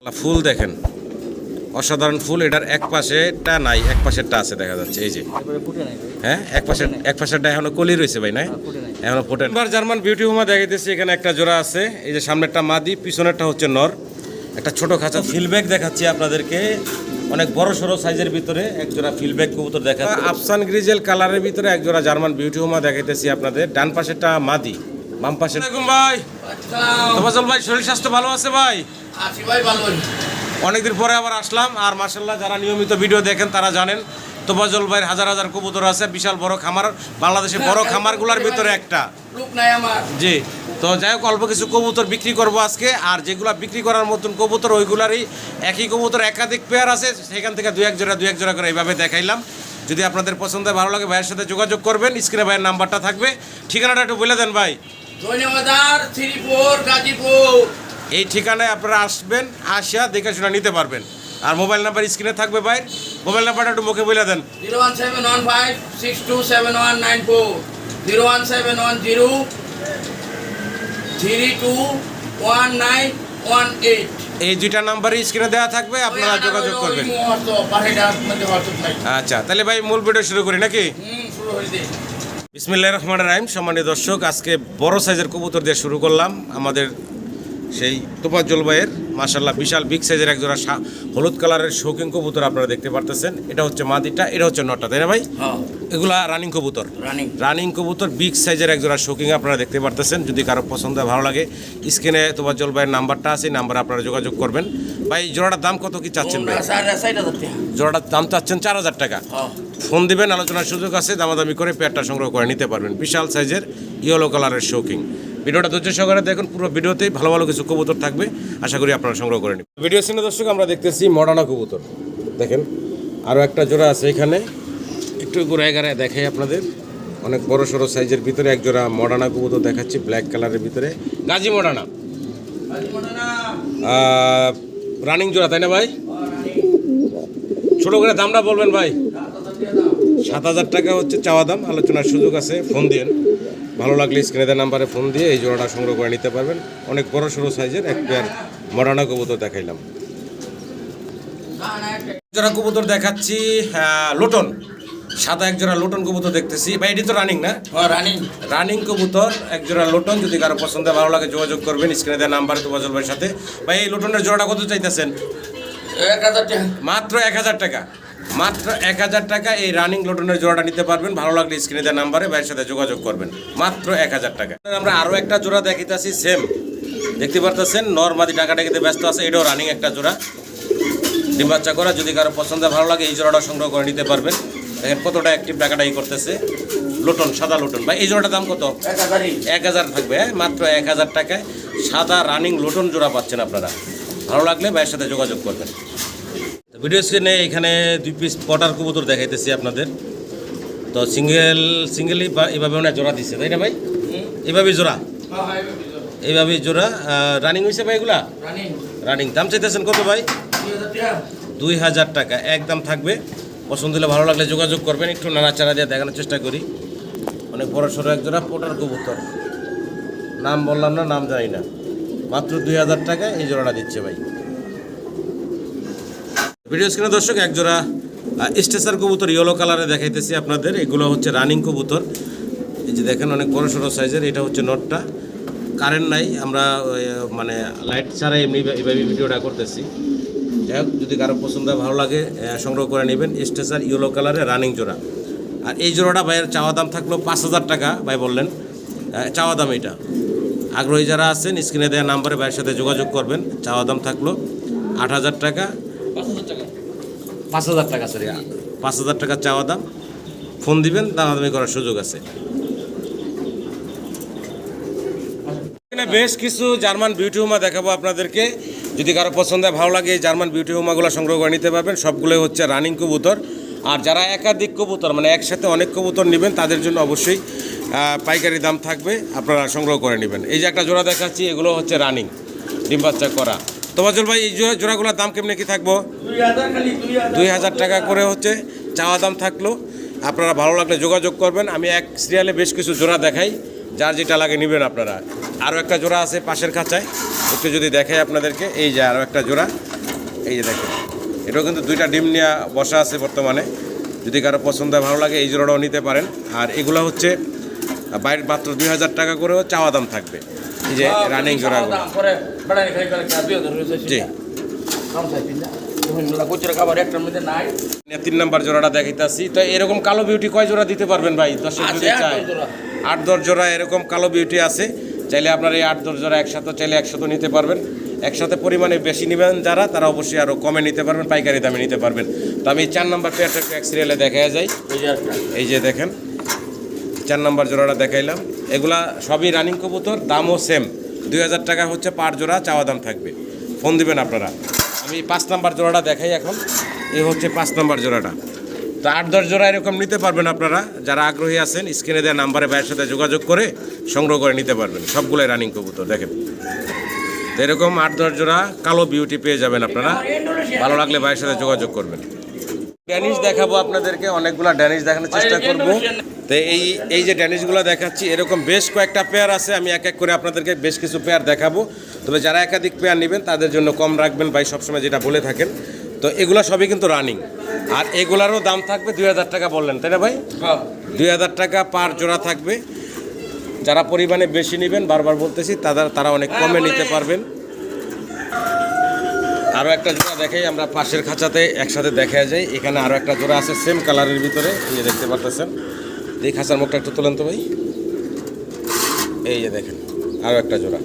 ফুল দেখেন, অসাধারণ ফুল। এটার এক পাশেটা নাই, এক পাশেরটা আছে দেখা যাচ্ছে। এই যে হ্যাঁ, এক পাশেরটা এখনো কলি রয়েছে ভাই, নাই এখনো ফোটে। এবার জার্মান বিউটি হোমা দেখাইতেছি। এখানে একটা জোড়া আছে, এই যে সামনেরটা মাদি, পিছনেরটা হচ্ছে নর। একটা ছোট খাঁচা ফিলব্যাক দেখাচ্ছি আপনাদেরকে, অনেক বড় সড়ো সাইজের ভিতরে এক জোড়া ফিলব্যাক কবুতর দেখা। আফসান গ্রিজেল কালারের ভিতরে এক জোড়া জার্মান বিউটি হোমা দেখাইতেছি আপনাদের। ডান পাশেরটা মাদি, বাম পাশে। ভাই তোফাজ্জল ভাই, শরীর স্বাস্থ্য ভালো আছে ভাই? আছি ভাই, ভালো। অনেকদিন পরে আবার আসলাম। আর মাশাআল্লাহ যারা নিয়মিত ভিডিও দেখেন তারা জানেন তোফাজ্জল ভাইয়ের হাজার হাজার কবুতর আছে, বিশাল বড় খামার, বাংলাদেশের বড় খামারগুলোর ভিতরে একটা। লোক নাই আমার। জি, তো যাই হোক, অল্প কিছু কবুতর বিক্রি করব আজকে। আর যেগুলো বিক্রি করার মতন কবুতর ওইগুলারই একই কবুতর একাধিক পেয়ার আছে, সেখান থেকে দু এক জোড়া করে এইভাবে দেখাইলাম। যদি আপনাদের পছন্দ ভালো লাগে ভাইয়ের সাথে যোগাযোগ করবেন। স্ক্রিনে ভাইয়ের নাম্বারটা থাকবে, ঠিকানাটা একটু বলে দেন ভাই। ধন্যবাদ, শ্রীপুর, গাজীপুর। এই ঠিকানায় আপনারা আসবেন, আসিয়া দেখে শুনে নিতে পারবেন। আর মোবাইল নাম্বার স্ক্রিনে থাকবে ভাই, মোবাইল নাম্বারটা একটু মুখে বলে দেন। 01715627194, 01702321918। এই দুইটা নাম্বারই স্ক্রিনে দেওয়া থাকবে, আপনারা যোগাযোগ করবেন। আচ্ছা, তাহলে ভাই মূল ভিডিও শুরু করি নাকি? বিসমিল্লাহির রহমানির রহিম। সম্মানিত দর্শক, আজকে বড় সাইজের কবুতর দিয়ে শুরু করলাম। আমাদের সেই তোফাজ্জল ভাইয়ের মাশাআল্লাহ বিশাল বিগ সাইজের একজোড়া হলুদ কালারের শৌখিন কবুতর আপনারা দেখতে পারতেছেন। এটা হচ্ছে মাদিটা, এটা হচ্ছে নটটা, তাই না ভাই? এগুলা রানিং কবুতর, রানিং কবুতর বিগ সাইজের একজোড়া শৌখিন আপনারা দেখতে পারতেছেন। যদি কারো পছন্দ ভালো লাগে, স্ক্রিনে তোফাজ্জল ভাইয়ের নাম্বারটা আছে, নাম্বারে আপনারা যোগাযোগ করবেন। ভাই জোড়াটার দাম কত কি চাচ্ছেন ভাই? জোড়াটার দাম চাচ্ছেন 4000 টাকা। ফোন দিবেন, আলোচনার সুযোগ আছে, দামাদামি করে পেয়ারটা সংগ্রহ করে নিতে পারবেন। বিশাল সাইজের ইয়েলো কালারের শৌখিন। ভিডিওটা ধৈর্য সহকারে দেখুন, পুরো ভিডিওতেই ভালো ভালো কিছু কবুতর থাকবে, আশা করি আপনারা সংগ্রহ করে নেবেন। ভিডিও সিনে দর্শক আমরা দেখতেছি মডার্না কবুতর, দেখেন আরও একটা জোড়া আছে এখানে, একটু ঘুরায় গাড়ায় দেখাই আপনাদের। অনেক বড় সড়ো সাইজের ভিতরে এক জোড়া মডার্না কবুতর দেখাচ্ছি, ব্ল্যাক কালারের ভিতরে, গাজী মডার্না রানিং জোড়া, তাই না ভাই? ছোটো করে দামটা বলবেন ভাই। 7000 টাকা হচ্ছে চাওয়া দাম, আলোচনার সুযোগ আছে, ফোন দিন। ভালো লাগলে স্ক্রিনে দেওয়া নাম্বারে ফোন দিয়ে এই জোড়াটা সংগ্রহ করে নিতে পারবেন। অনেক বড় সড়ো সাইজের এক পেয়ার মডার্না কবুতর দেখাইলাম। জোড়া কবুতর দেখাচ্ছি লোটন, সাদা এক জোড়া লোটন কবুতর দেখতেছি ভাই। এটি তো রানিং না? রানিং কবুতর এক জোড়া লোটন। যদি কারো পছন্দ ভালো লাগে যোগাযোগ করবেন স্ক্রিনে দেওয়া নাম্বারে তোফাজ্জল ভাইয়ের সাথে। ভাই এই লোটনের জোড়াটা কত চাইতেছেন? 1000 টাকা। মাত্র 1000 টাকা, মাত্র 1000 টাকা এই রানিং লোটনের জোড়াটা নিতে পারবেন। ভালো লাগলে স্ক্রিনে দেওয়া নাম্বারে ভাইয়ের সাথে যোগাযোগ করবেন, মাত্র 1000 টাকা। আমরা আরও একটা জোড়া দেখিতেছি, সেম দেখতে পারতেছেন, নরমাদি টাকাটাকিতে ব্যস্ত আছে। এটাও রানিং একটা জোড়া, ডিম বাচ্চা করা। যদি কারো পছন্দ ভালো লাগে এই জোড়াটা সংগ্রহ করে নিতে পারবেন। দেখেন কতটা অ্যাক্টিভ টাকাটাই করতেছে, লোটন, সাদা লোটন। ভাই এই জোড়াটার দাম কত? 1000 থাকবে, মাত্র 1000 টাকায় সাদা রানিং লোটন জোড়া পাচ্ছেন আপনারা। ভালো লাগলে ভাইয়ের সাথে যোগাযোগ করবেন। ভিডিও স্ক্রিনে এখানে 2 পিস পটার কবুতর দেখাইতেছি আপনাদের। তো সিঙ্গেলই এইভাবে ওনার জোড়া দিচ্ছে, তাই না ভাই? এইভাবেই জোড়া, এইভাবেই জোড়া। রানিং হয়েছে ভাই এগুলা? রানিং। দাম চাইতেছেন কত ভাই? 2000 টাকা একদম থাকবে। পছন্দ হলে ভালো লাগলে যোগাযোগ করবেন। একটু নাড়াচাড়া দিয়ে দেখানোর চেষ্টা করি। অনেক বড় সড়ো এক জোড়া পটার কবুতর, নাম বললাম না, নাম জানি না। মাত্র 2000 টাকা এই জোড়াটা দিচ্ছে ভাই। ভিডিও স্ক্রিনে দর্শক এক জোড়া স্টেসার কবুতর ইয়েলো কালারে দেখাইতেছি আপনাদের। এগুলো হচ্ছে রানিং কবুতর। এই যে দেখেন অনেক বড় সড়ো সাইজের। এটা হচ্ছে নটটা, কারেন্ট নাই, আমরা মানে লাইট ছাড়া এমনি এভাবে ভিডিওটা করতেছি। যাই হোক, যদি কারো পছন্দ ভালো লাগে সংগ্রহ করে নেবেন। স্টেসার ইয়েলো কালারে রানিং জোড়া। আর এই জোড়াটা ভাইয়ের চাওয়া দাম থাকলো 5000 টাকা, ভাই বললেন চাওয়া দাম। এটা আগ্রহী যারা আছেন স্ক্রিনে দেওয়া নাম্বারে ভাইয়ের সাথে যোগাযোগ করবেন। চাওয়া দাম থাকলো 8000 টাকা, 5000 টাকা, সরি 5000 টাকা চাওয়া দাম। ফোন দিবেন, দামাদামি করার সুযোগ আছে। এখানে বেশ কিছু জার্মান বিউটি হোমা দেখাবো আপনাদেরকে। যদি কারো পছন্দ ভালো লাগে এই জার্মান বিউটি হোমাগুলো সংগ্রহ করে নিতে পারবেন। সবগুলোই হচ্ছে রানিং কবুতর। আর যারা একাধিক কবুতর মানে একসাথে অনেক কবুতর নেবেন তাদের জন্য অবশ্যই পাইকারি দাম থাকবে, আপনারা সংগ্রহ করে নেবেন। এই যে একটা জোড়া দেখাচ্ছি, এগুলো হচ্ছে রানিং, ডিম বাচ্চা করা। তোফাজ্জল ভাই এই জোড়াগুলোর দাম কেমনি কি থাকবো? 2000 টাকা করে হচ্ছে চাওয়া দাম থাকলো। আপনারা ভালো লাগলে যোগাযোগ করবেন। আমি এক সিরিয়ালে বেশ কিছু জোড়া দেখাই, যার যেটা লাগে নেবেন আপনারা। আরও একটা জোড়া আছে পাশের খাঁচায়, একটু যদি দেখাই আপনাদেরকে। এই যে আরও একটা জোড়া, এই যে দেখেন, এটাও কিন্তু দুইটা ডিম নিয়ে বসা আছে বর্তমানে। যদি কারো পছন্দ হয়, ভালো লাগে, এই জোড়াটাও নিতে পারেন। আর এগুলো হচ্ছে বাইরে মাত্র 2000 টাকা করেও চাওয়া দাম থাকবে। এই যে রানিং জোড়াগুলো। জি, 3 নাম্বার জোড়াটা দেখাইতেছি। তো এরকম কালো বিউটি কয় জোড়া দিতে পারবেন ভাই? 10 যদি চাই 8-10 জোড়া এরকম কালো বিউটি আছে। চাইলে আপনার এই 8-10 জোড়া একসাথে চাইলে 100 নিতে পারবেন। একসাথে পরিমাণে বেশি নেবেন যারা, তারা অবশ্যই আরও কমে নিতে পারবেন, পাইকারি দামে নিতে পারবেন। তো আমি 4 নাম্বার পেয়ারটা একটু এক সিরিয়ালে দেখা যায়। এই যে দেখেন 4 নাম্বার জোড়াটা দেখাইলাম। এগুলা সবই রানিং কবুতর, দামও সেম। 2000 টাকা হচ্ছে পার জোড়া চাওয়া দাম থাকবে। ফোন দিবেন আপনারা। আমি 5 নাম্বার জোড়াটা দেখাই এখন। এই হচ্ছে 5 নাম্বার জোড়াটা। তো 8-10 জোড়া এরকম নিতে পারবেন আপনারা। যারা আগ্রহী আছেন, স্ক্রিনে দেওয়া নাম্বারে ভাইয়ের সাথে যোগাযোগ করে সংগ্রহ করে নিতে পারবেন। সবগুলোই রানিং কবুতর দেখেন। তো এরকম 8-10 জোড়া কালো বিউটি পেয়ে যাবেন আপনারা। ভালো লাগলে ভাইয়ের সাথে যোগাযোগ করবেন। ড্যানিশ দেখাবো আপনাদেরকে, অনেকগুলো ড্যানিশ দেখানোর চেষ্টা করব। তো এই যে ড্যানিশগুলো দেখাচ্ছি, এরকম বেশ কয়েকটা পেয়ার আছে। আমি এক এক করে আপনাদেরকে বেশ কিছু পেয়ার দেখাবো। তবে যারা একাধিক পেয়ার নেবেন তাদের জন্য কম রাখবেন ভাই, সবসময় যেটা বলে থাকেন। তো এগুলো সবই কিন্তু রানিং, আর এগুলারও দাম থাকবে 2000 টাকা বললেন, তাই না ভাই? 2000 টাকা পার জোড়া থাকবে। যারা পরিমাণে বেশি নেবেন, বারবার বলতেছি, তারা অনেক কমে নিতে পারবেন। আরও একটা জোড়া দেখাই আমরা পাশের খাঁচাতে একসাথে দেখা যায়। এখানে আরও একটা জোড়া আছে সেম কালারের ভিতরে, এই যে দেখতে পারতেছেন। এই খাঁচার মুখটা একটু তোলেন তো ভাই। এই যে দেখেন আরও একটা জোড়া।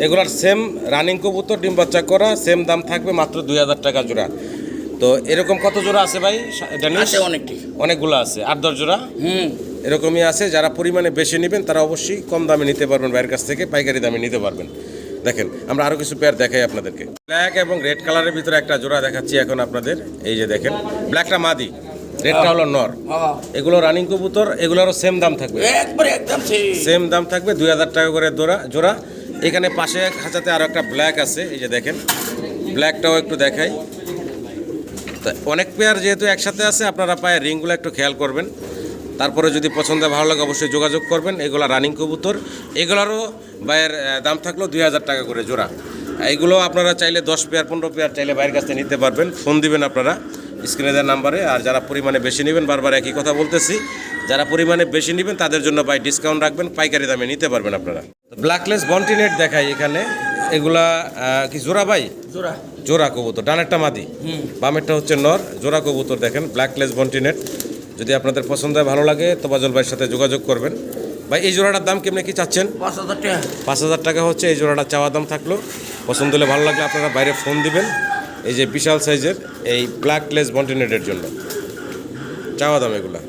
এগুলার সেম রানিং কবুতর, ডিম বাচ্চা করা, সেম দাম থাকবে মাত্র 2000 টাকা জোড়া। তো এরকম কত জোড়া আছে ভাই? অনেকগুলো আছে, 8-10 জোড়া এরকমই আছে। যারা পরিমাণে বেশি নেবেন তারা অবশ্যই কম দামে নিতে পারবেন ভাইয়ের কাছ থেকে, পাইকারি দামে নিতে পারবেন। দেখেন আমরা আরও কিছু পেয়ার দেখাই আপনাদেরকে। ব্ল্যাক এবং রেড কালারের ভিতরে একটা জোড়া দেখাচ্ছি এখন আপনাদের। এই যে দেখেন, ব্ল্যাকটা মাদি, রেডটা হলো নর। এগুলো রানিং কবুতর, এগুলোরও সেম দাম থাকবে, সেম দাম থাকবে 2000 টাকা করে জোড়া। এখানে পাশে খাঁচাতে আরও একটা ব্ল্যাক আছে, এই যে দেখেন, ব্ল্যাকটাও একটু দেখাই। তো অনেক পেয়ার যেহেতু একসাথে আছে, আপনারা পায়ে রিংগুলো একটু খেয়াল করবেন। তারপরে যদি পছন্দ ভালো লাগে অবশ্যই যোগাযোগ করবেন। এগুলো রানিং কবুতর, এগুলোরও ভাইয়ের দাম থাকলো 2000 টাকা করে জোড়া। এইগুলো আপনারা চাইলে 10 পেয়ার 15 পেয়ার চাইলে ভাইয়ের কাছ থেকে নিতে পারবেন। ফোন দিবেন আপনারা স্ক্রিনে দেওয়ার নাম্বারে। আর যারা পরিমাণে বেশি নেবেন, বারবার একই কথা বলতেছি, যারা পরিমাণে বেশি নেবেন তাদের জন্য ভাই ডিসকাউন্ট রাখবেন, পাইকারি দামে নিতে পারবেন আপনারা। ব্ল্যাকলেস বন্টিনেট দেখাই এখানে। এগুলা কি জোড়া ভাই? জোড়া কবুতর, ডানেরটা মাদি, বামেরটা হচ্ছে নর। জোড়া কবুতর দেখেন, ব্ল্যাকলেস বন্টিনেট। যদি আপনাদের পছন্দ হয়, ভালো লাগে, তোবাজল ভাইয়ের সাথে যোগাযোগ করবেন। ভাই এই জোড়াটার দাম কেমনি কি চাচ্ছেন? 5000 টাকা হচ্ছে এই জোড়াটা চাওয়া দাম থাকলো। পছন্দ হলে ভালো লাগলে আপনারা বাইরে ফোন দিবেন। এই যে বিশাল সাইজের এই ব্ল্যাকলেস বন্টিনেটের জন্য চাওয়া দাম এগুলা।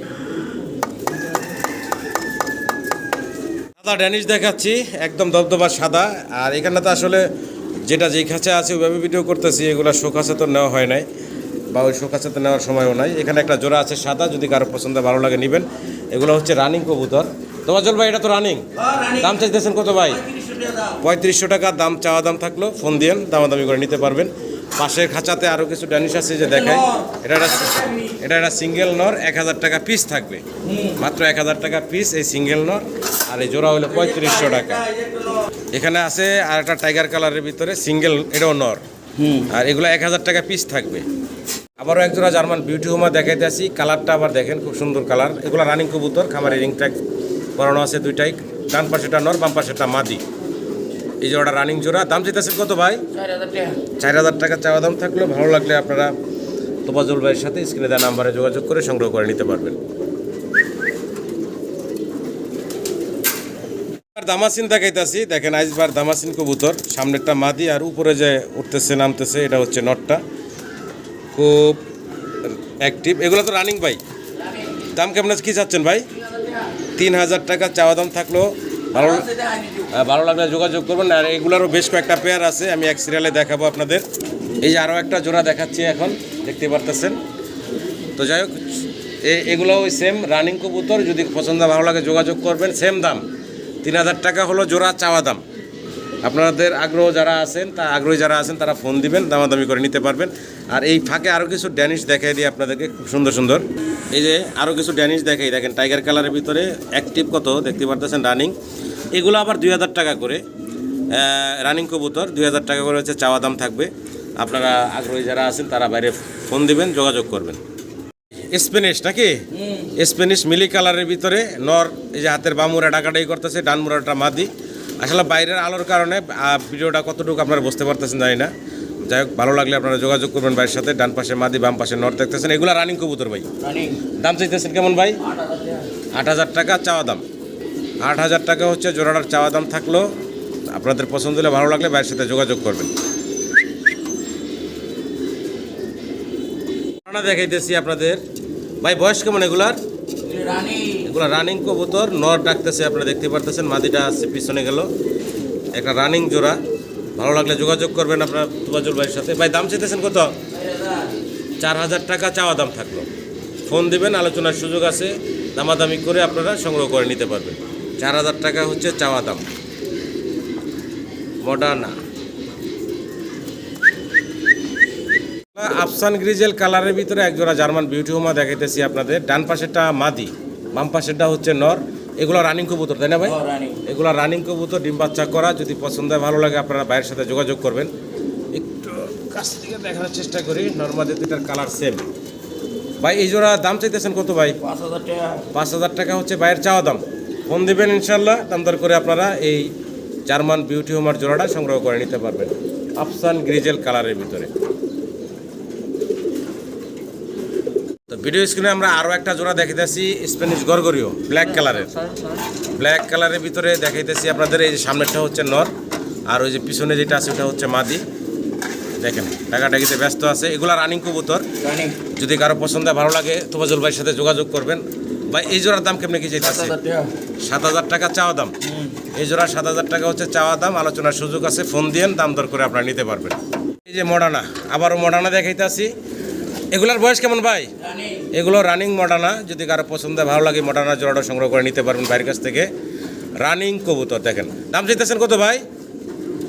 সাদা ড্যানিশ দেখাচ্ছি, একদম দবদবা সাদা। আর এখানে তো আসলে যেটা যেই খাঁচা আছে ওইভাবে ভিডিও করতেছি। এগুলো শো খাঁচা তো নেওয়া হয় নাই, বা ওই শো খাঁচাতে নেওয়ার সময়ও নাই। এখানে একটা জোড়া আছে সাদা, যদি কারো পছন্দ ভালো লাগে নেবেন। এগুলো হচ্ছে রানিং কবুতর। তোবাজল ভাই এটা তো রানিং, দাম চাইতেছেন কত ভাই? 3500 টাকা দাম চাওয়া দাম থাকলো। ফোন দিয়েন, দামাদামি করে নিতে পারবেন। পাশের খাঁচাতে আরও কিছু ড্যানিশ আছে, যে দেখায়। এটা একটা সিঙ্গেল নর, 1000 টাকা পিস থাকবে, মাত্র 1000 টাকা পিস এই সিঙ্গেল নর। আর এই জোড়া হলো 3500 টাকা। এখানে আছে আর একটা টাইগার কালারের ভিতরে সিঙ্গেল, এটাও নর। আর এগুলো 1000 টাকা পিস থাকবে। আবারও এক জোড়া জার্মান বিউটি হোমা দেখাইতে আসি। কালারটা আবার দেখেন, খুব সুন্দর কালার। এগুলো রানিং কবুতর, খামারে রিং ট্যাগ করানো আছে দুইটাই। ডান পাশেটা নর, বাম পাশেটা মাদি। এই জোড়াটা রানিং জোড়া। দাম চাইতেছেন কত ভাই? 4000 টাকা চাওয়া দাম থাকলো। ভালো লাগলে আপনারা তোবাজল ভাইয়ের সাথে স্ক্রিনে দেওয়া নাম্বারে যোগাযোগ করে সংগ্রহ করে নিতে পারবেন। দামাসিন দেখাইতেছি, দেখেন আইসবার দামাসিন কবুতর। সামনেরটা মাদি, আর উপরে যে উঠতেছে নামতেছে এটা হচ্ছে নটটা, খুব অ্যাক্টিভ। এগুলো তো রানিং ভাই। দাম কেমন কি চাচ্ছেন ভাই? 3000 টাকা চাওয়া দাম থাকলো। ভালো লাগলে যোগাযোগ করবেন। আর এগুলোরও বেশ কয়েকটা পেয়ার আছে, আমি এক সিরিয়ালে দেখাবো আপনাদের। এই যে আরও একটা জোড়া দেখাচ্ছি এখন, দেখতে পারতেছেন। তো যাই হোক, এগুলো ওই সেম রানিং কবুতর। যদি পছন্দ ভালো লাগে যোগাযোগ করবেন। সেম দাম 3000 টাকা হলো জোড়া চাওয়া দাম। আপনাদের আগ্রহী যারা আছেন তারা ফোন দিবেন, দামাদামি করে নিতে পারবেন। আর এই ফাঁকে আরও কিছু ড্যানিশ দেখাই দিই আপনাদেরকে, খুব সুন্দর সুন্দর। এই যে আরও কিছু ড্যানিশ দেখাই, দেখেন টাইগার কালারের ভিতরে অ্যাক্টিভ কত দেখতে পারতেছেন, রানিং। এগুলো আবার 2000 টাকা করে রানিং কবুতর 2000 টাকা করে হচ্ছে চাওয়া দাম থাকবে। আপনারা আগ্রহী যারা আছেন তারা বাইরে ফোন দিবেন, যোগাযোগ করবেন। স্প্যানিশ নাকি স্প্যানিশ মিলি কালারের ভিতরে নর, এই যে হাতের বামুরা ডাকাডাকি করতেছে, ডান মুরাটা মাদি। আসলে বাইরের আলোর কারণে ভিডিওটা কতটুকু আপনারা বুঝতে পারতেছেন জানি না। যাই হোক, ভালো লাগলে আপনারা যোগাযোগ করবেন ভাইয়ের সাথে। ডান পাশে মাদি, বাম পাশে নর দেখতেছেন, এগুলো রানিং কবুতর ভাই। রানিং দাম চাইতেছেন কেমন ভাই? 8,000 8,000 টাকা। টাকা চাওয়া দাম। 8,000 টাকা হচ্ছে জোড়াটার চাওয়া দাম থাকলো। আপনাদের পছন্দ হলে, ভালো লাগলে ভাইয়ের সাথে যোগাযোগ করবেন। দেখাইতেছি আপনাদের ভাই, বয়স কেমন এগুলার? রানিং এগুলো রানিং কবুতর, নর ডাকতেছে, আপনারা দেখতে পারতেছেন। মাদিটা আছে পিছনে গেল, একটা রানিং জোড়া। ভালো লাগলে যোগাযোগ করবেন আপনার তুবাজুল ভাইয়ের সাথে। ভাই দাম চাইতেছেন কত? 4,000 টাকা চাওয়া দাম থাকলো। ফোন দিবেন, আলোচনার সুযোগ আছে, দামাদামি করে আপনারা সংগ্রহ করে নিতে পারবেন। 4,000 টাকা হচ্ছে চাওয়া দাম। মডার্না আফসান গ্রিজেল কালারের ভিতরে একজোড়া জার্মান বিউটি হোমা দেখাইতেছি আপনাদের। ডান পাশেরটা মাদি, বাম পাশেরটা হচ্ছে নর। এগুলো রানিং কবুতর, তাই না ভাই? রানিং এগুলো রানিং কবুতর, ডিম বাচ্চা করা। যদি পছন্দ হয়, ভালো লাগে, আপনারা ভাইয়ের সাথে যোগাযোগ করবেন। একটু কাছ থেকে দেখানোর চেষ্টা করি। নর্মালি দুটার কালার সেম। ভাই এই জোড়া দাম চাইতেছেন কত ভাই? 5,000 টাকা। 5,000 টাকা হচ্ছে ভাইয়ের চাওয়া দাম। ফোন দিবেন, ইনশাল্লাহ দাম দর করে আপনারা এই জার্মান বিউটি হোমার জোড়াটা সংগ্রহ করে নিতে পারবেন আফসান গ্রিজেল কালারের ভিতরে। তো ভিডিও স্ক্রিনে আমরা আরও একটা জোড়া দেখাইতেছি, স্প্যানিশ গরগরিও ব্ল্যাক কালারের। ব্ল্যাক কালারের ভিতরে দেখাইতেছি আপনাদের। এই যে সামনেরটা হচ্ছে নর, আর ওই যে পিছনে যেটা আছে ওটা হচ্ছে মাদি। দেখেন টাকাটাকিতে ব্যস্ত আছে। এগুলা রানিং কবুতর। রানিং যদি কারো পছন্দ হয়, ভালো লাগে, তোফাজুল ভাইয়ের সাথে যোগাযোগ করবেন। ভাই এই জোড়ার দাম কেমনে কি চাইতেছে? 7,000 টাকা। 7,000 টাকা চাওয়া দাম। এই জোড়া 7,000 টাকা হচ্ছে চাওয়া দাম। আলোচনার সুযোগ আছে, ফোন দিয়েন, দাম দর করে আপনারা নিতে পারবেন। এই যে মডার্না, আবারও মডার্না দেখাইতেছি। এগুলার বয়স কেমন ভাই? রানিং এগুলো রানিং মডার্না। যদি কারো পছন্দ হয়, ভালো লাগে, মডার্না জোড়াটা সংগ্রহ করে নিতে পারবেন ভাইয়ের কাছ থেকে। রানিং কবুতর দেখেন। দাম চাইতেছেন কত ভাই?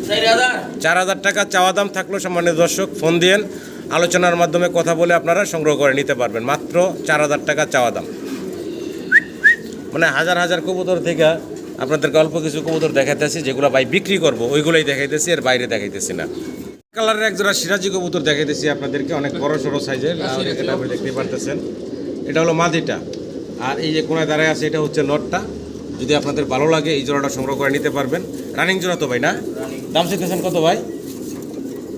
4,000 4,000 টাকা চাওয়া দাম থাকলো। সম্মানিত দর্শক, ফোন দিয়েন, আলোচনার মাধ্যমে কথা বলে আপনারা সংগ্রহ করে নিতে পারবেন। মাত্র 4,000 টাকা চাওয়া দাম। মানে হাজার হাজার কবুতর থেকে আপনাদেরকে অল্প কিছু কবুতর দেখাইতেছি, যেগুলো ভাই বিক্রি করবো ওইগুলোই দেখাইতেছি, এর বাইরে দেখাইতেছি না। কালারের একজোড়া সিরাজি কবুতর দেখাইতেছি আপনাদেরকে, অনেক বড় সড়ো সাইজের। এটা আপনি দেখতে পারতেছেন, এটা হলো মাদিটা। আর এই যে কোনায় দাঁড়ায় আছে, এটা হচ্ছে নটটা। যদি আপনাদের ভালো লাগে, এই জোড়াটা সংগ্রহ করে নিতে পারবেন। রানিং জোড়া তো ভাই না? রানিং দাম চাইতেছেন কত ভাই?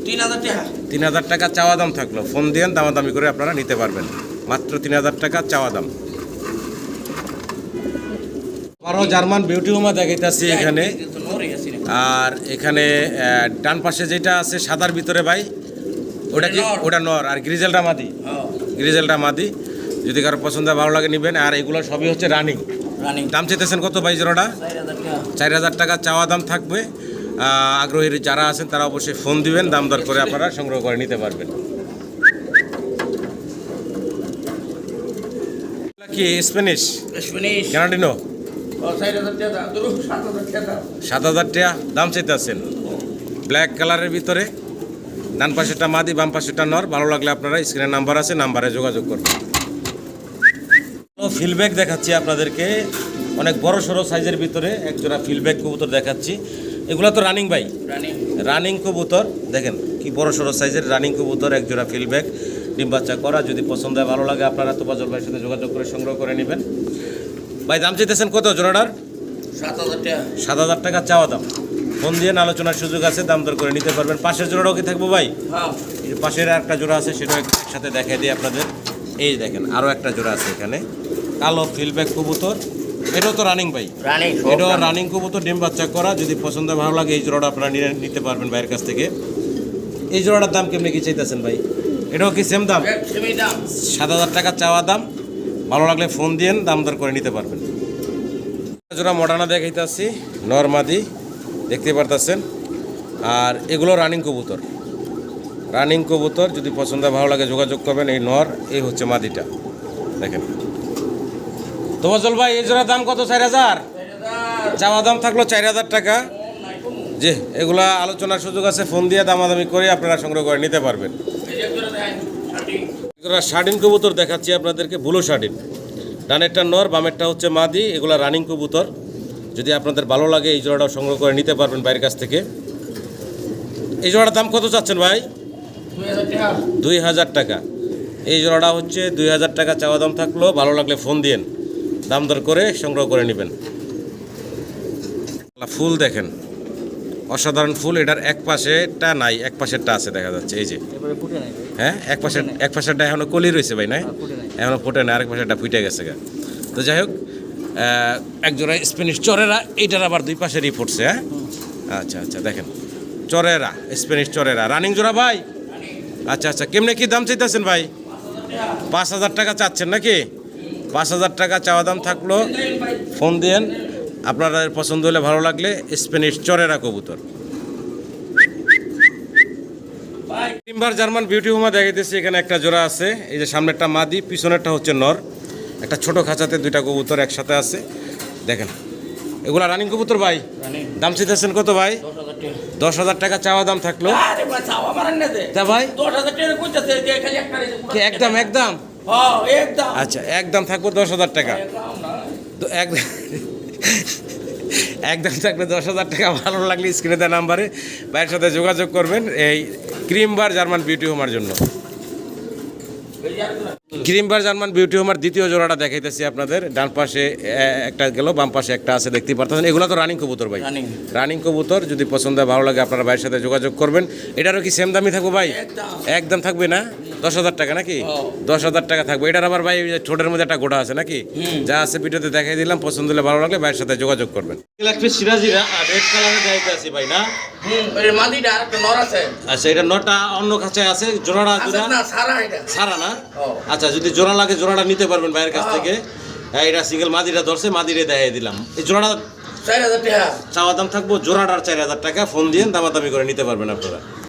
3,000 টাকা। 3,000 টাকা চাওয়া দাম থাকলো। ফোন দিয়েন, দামাদামি করে আপনারা নিতে পারবেন। মাত্র 3,000 টাকা চাওয়া দাম। আরও জার্মান বিউটি হোমা দেখাইতেছি এখানে। কিন্তু নরে আছে না। আর এখানে ডান পাশে যেটা আছে সাদার ভিতরে ভাই, ওটা কি? নর। ওটা নর। আর গ্রিজেলটা মাদি। হ্যাঁ গ্রিজেলটা মাদি। যদি কারো পছন্দ হয়, ভালো লাগে, নেবেন। আর এগুলো সবই হচ্ছে রানিং। রানিং দাম চাইতেছেন কত ভাই জোড়াটা? 4,000 টাকা। 4,000 টাকা চাওয়া দাম থাকবে। আগ্রহী যারা আছেন তারা অবশ্যই ফোন দিবেন, দাম দর করে আপনারা সংগ্রহ করে নিতে পারবেন। কি স্প্যানিশ স্প্যানিশ ক্যানাডিনো? 4,000 টাকা। ধরো 7,000 টাকা। 7,000 টাকা দাম চাইতেছেন। ব্ল্যাক কালারের ভিতরে, ডান পাশেটা মাদি, বাম পাশেটা নর। ভালো লাগলে আপনারা স্ক্রিনে নাম্বার আছে, নাম্বারে যোগাযোগ করবেন। ফিলব্যাক দেখাচ্ছি আপনাদেরকে, অনেক বড় সড়ো সাইজের ভিতরে একজোড়া ফিলব্যাক কবুতর দেখাচ্ছি। এগুলো তো রানিং ভাই, রানিং রানিং কবুতর। দেখেন কি বড় সড়ো সাইজের রানিং কবুতর, একজোড়া ফিলব্যাক, ডিম বাচ্চা করা। যদি পছন্দ হয়, ভালো লাগে, আপনারা তোফাজুল ভাইয়ের সাথে যোগাযোগ করে সংগ্রহ করে নেবেন। ভাই দাম চাইতেছেন কত জোড়াটার? 7,000 টাকা। 7,000 টাকা চাওয়া দাম। ফোন দিয়ে আলোচনার সুযোগ আছে, দাম দর করে নিতে পারবেন। পাশের জোড়াটাও কি থাকবো ভাই? হ্যাঁ এই যে পাশের একটা জোড়া আছে, সেটাও একসাথে দেখাই দিই আপনাদের। এই দেখেন আরও একটা জোড়া আছে এখানে, কালো ফিলব্যাক কবুতর। এটাও তো রানিং ভাই, রানিং এটাও রানিং কবুতর, ডিম বাচ্চা করা। যদি পছন্দ হয়, ভালো লাগে, এই জোড়াটা আপনারা নিতে পারবেন ভাইয়ের কাছ থেকে। এই জোড়াটার দাম কেমনি কি চাইতেছেন ভাই? এটাও কি সেম দাম? সেমি দাম। 7,000 টাকা চাওয়া দাম। ভালো লাগলে ফোন দিয়েন, দাম দর করে নিতে পারবেন। জোড়া মডার্না দেখাইতেছি, নরমাদি দেখতে পারতেছেন। আর এগুলো রানিং কবুতর। রানিং কবুতর, যদি পছন্দ হয়, ভালো লাগে, যোগাযোগ করবেন। এই নর, এই হচ্ছে মাদিটা। দেখেন তোফাজুল ভাই, এই জোড়ার দাম কত? 4,000 চাওয়া দাম থাকলো। 4,000 টাকা। জি, এগুলা আলোচনার সুযোগ আছে, ফোন দিয়ে দামাদামি করে আপনারা সংগ্রহ করে নিতে পারবেন। এগুলা শার্টিন কবুতর দেখাচ্ছি আপনাদেরকে, ব্লু শার্টিন। ডানেরটা নর, বামেরটা হচ্ছে মাদি। এগুলা রানিং কবুতর। যদি আপনাদের ভালো লাগে এই জোড়াটাও সংগ্রহ করে নিতে পারবেন বাইরের কাছ থেকে। এই জোড়াটার দাম কত চাচ্ছেন ভাই? 2000 টাকা। 2000 টাকা। এই জোড়াটা হচ্ছে 2000 টাকা চাওয়া দাম থাকলো, ভালো লাগলে ফোন দিয়েন, দাম দর করে সংগ্রহ করে নেবেন। ফুল দেখেন, অসাধারণ ফুল। এটার এক পাশেটা নাই, এক পাশেরটা আছে দেখা যাচ্ছে, এই যে। এবারে ফুটে নাই ভাই। হ্যাঁ, এক পাশেরটা এখনো কলি রয়েছে ভাই, না ফুটে নাই। এখনো ফুটে না, আরেক পাশেরটা ফুটে গেছে গা। তো যাই হোক, এক জোড়া স্প্যানিশ চরেরা, এইটার আবার দুই পাশেরই ফুটছে। হ্যাঁ, আচ্ছা আচ্ছা, দেখেন চরেরা, স্প্যানিশ চরেরা রানিং জোড়া ভাই। আচ্ছা আচ্ছা, কেমনে কি দাম চাইতেছেন ভাই? 5000 টাকা চাচ্ছেন নাকি? 5000 টাকা চাওয়া দাম থাকলো, ফোন দিয়েন, আপনাদের পছন্দ হলে, ভালো লাগলে স্প্যানিশ চরেরা কবুতর। তিনবার জার্মান বিউটি হুমা দেখাইতেছি, এখানে একটা জোড়া আছে, এই যে সামনেরটা মাদি, পিছনেরটা হচ্ছে নর। একটা ছোট খাঁচাতে দুইটা কবুতর একসাথে আছে, দেখেন। এগুলা রানিং কবুতর ভাই। রানিং। দাম চাইতেছেন কত ভাই? 10000 টাকা। 10,000 টাকা চাওয়া দাম থাকলো। আরে ভাই চাওয়া মারেন না দে। তা ভাই 10000 টাকা কইতাছে যে খালি একটা রে। কি একদম একদম? হ্যাঁ, একদম। আচ্ছা, একদম থাকবো 10,000 টাকা। একদম না। তো একদম থাকবে 10,000 টাকা। ভালো লাগলে স্ক্রিনে দেওয়া নাম্বারে ভাইয়ের সাথে যোগাযোগ করবেন এই ক্রিম বার জার্মান বিউটি হোমার জন্য। ক্রিম বার জার্মান বিউটি হোমার দ্বিতীয় জোড়াটা দেখাইতেছি আপনাদের। ডান পাশে একটা গেল, বাম পাশে একটা আছে, দেখতেই পারতেছেন। এগুলো তো রানিং কবুতর ভাই, রানিং। রানিং কবুতর। যদি পছন্দ হয়, ভালো লাগে, আপনারা ভাইয়ের সাথে যোগাযোগ করবেন। এটারও কি সেম দামই থাকবো ভাই? একদম। একদম থাকবে না? 10,000 টাকা নাকি? হ্যাঁ। 10,000 টাকা থাকবে। এটার আবার ভাই ছোটের মধ্যে একটা গোটা আছে নাকি? যা আছে ভিডিওতে দেখাই দিলাম, পছন্দ হলে, ভালো লাগলে ভাইয়ের সাথে যোগাযোগ করবেন। সিরাজিরা রেড কালারে দেখাইতে আছি ভাই, না? ওই মাদিটা আরেকটা নর আছে। আচ্ছা, এটা নটা অন্য কাছে আছে, জোড়াটা আছে জোড়া না, সারা এটা। সারা না? ও। আচ্ছা, যদি জোড়া লাগে জোড়াটা নিতে পারবেন ভাইয়ের কাছ থেকে। হ্যাঁ, এটা সিঙ্গেল মাদিটা ধরছে, মাদিরে দেখাই দিলাম। এই জোড়াটা 4000 টাকা। চাওয়া দাম থাকবো জোড়াটার 4000 টাকা। ফোন দিয়ে দামাদামি করে নিতে পারবেন আপনারা।